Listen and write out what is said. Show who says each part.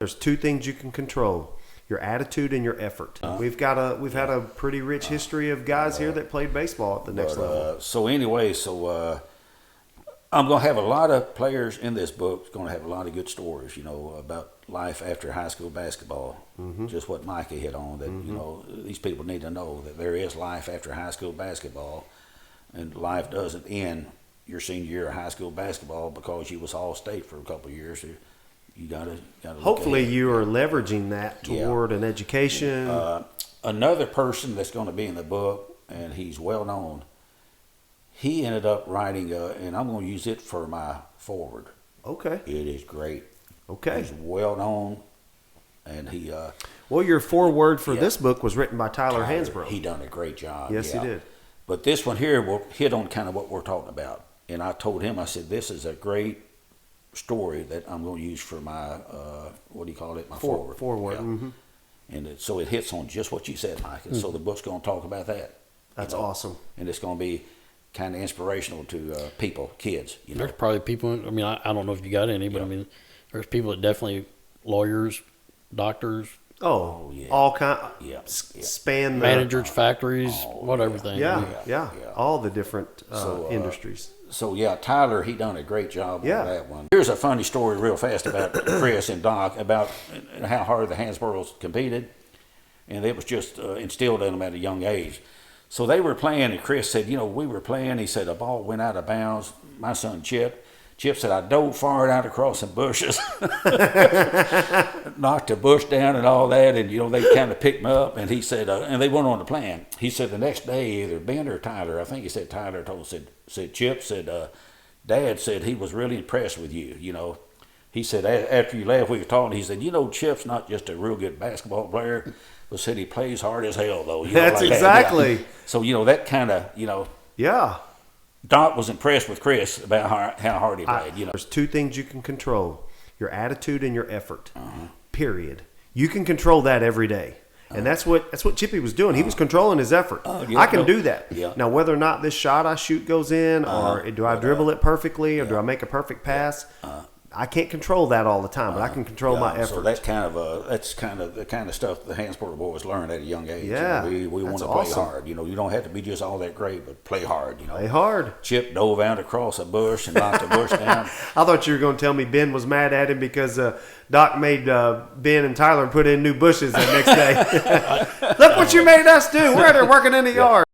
Speaker 1: There's two things you can control: your attitude and your effort. We've had a pretty rich history of guys here that played baseball at the next level.
Speaker 2: So anyway, I'm going to have a lot of players in this book. Going to have a lot of good stories, about life after high school basketball. Just what Micah hit on, that these people need to know that there is life after high school basketball, and life doesn't end your senior year of high school basketball because you was all state for a couple of years. You gotta.
Speaker 1: Hopefully, you are leveraging that toward an education.
Speaker 2: Another person that's going to be in the book, and he's well known. He ended up writing, and I'm going to use it for my forward.
Speaker 1: Okay.
Speaker 2: It is great.
Speaker 1: Okay.
Speaker 2: He's well known, and he.
Speaker 1: Well, your foreword for this book was written by Tyler Hansborough.
Speaker 2: He done a great job.
Speaker 1: Yes, he did.
Speaker 2: But this one here will hit on kind of what we're talking about. And I told him, I said, this is a great story that I'm going to use for my, my forward.
Speaker 1: Forward.
Speaker 2: Yeah.
Speaker 1: Mm-hmm.
Speaker 2: And so it hits on just what you said, Mike. And so the book's going to talk about that.
Speaker 1: That's awesome.
Speaker 2: And it's going to be kind of inspirational to people, kids.
Speaker 3: There's probably people, I don't know if you got any, but there's people that definitely, lawyers, doctors.
Speaker 1: Oh, yeah. All kind. Span the
Speaker 3: managers, factories, whatever thing.
Speaker 1: Yeah. All the different industries.
Speaker 2: So Tyler, he done a great job on that one. Here's a funny story real fast about Chris and Doc, about how hard the Hansboroughs competed. And it was just instilled in them at a young age. So they were playing, and Chris said, we were playing. He said, a ball went out of bounds. My son, Chip said, I dove far out across some bushes, knocked a bush down and all that, and, they kind of picked me up. And he said, and they went on to plan. He said the next day, either Ben or Tyler, I think he said Tyler said Chip said, Dad said he was really impressed with you, He said, after you left, we were talking, he said, Chip's not just a real good basketball player, but said he plays hard as hell, though.
Speaker 1: That's like exactly.
Speaker 2: That. So, that kind of,
Speaker 1: Yeah.
Speaker 2: Doc was impressed with Chris about how hard he played.
Speaker 1: There's two things you can control: your attitude and your effort. Period. You can control that every day, and that's what Chippy was doing. He was controlling his effort. I can do that.
Speaker 2: Yeah.
Speaker 1: Now, whether or not this shot I shoot goes in, or do I dribble it perfectly, or do I make a perfect pass? I can't control that all the time, but I can control my effort.
Speaker 2: So that's kind of the kind of stuff the Hansborough boys learned at a young age.
Speaker 1: Yeah,
Speaker 2: we want to play hard. You don't have to be just all that great, but play hard.
Speaker 1: Play hard.
Speaker 2: Chip dove out across a bush and knocked a bush down.
Speaker 1: I thought you were going to tell me Ben was mad at him because Doc made Ben and Tyler put in new bushes the next day. Look what you made us do. We're out there working in the yard.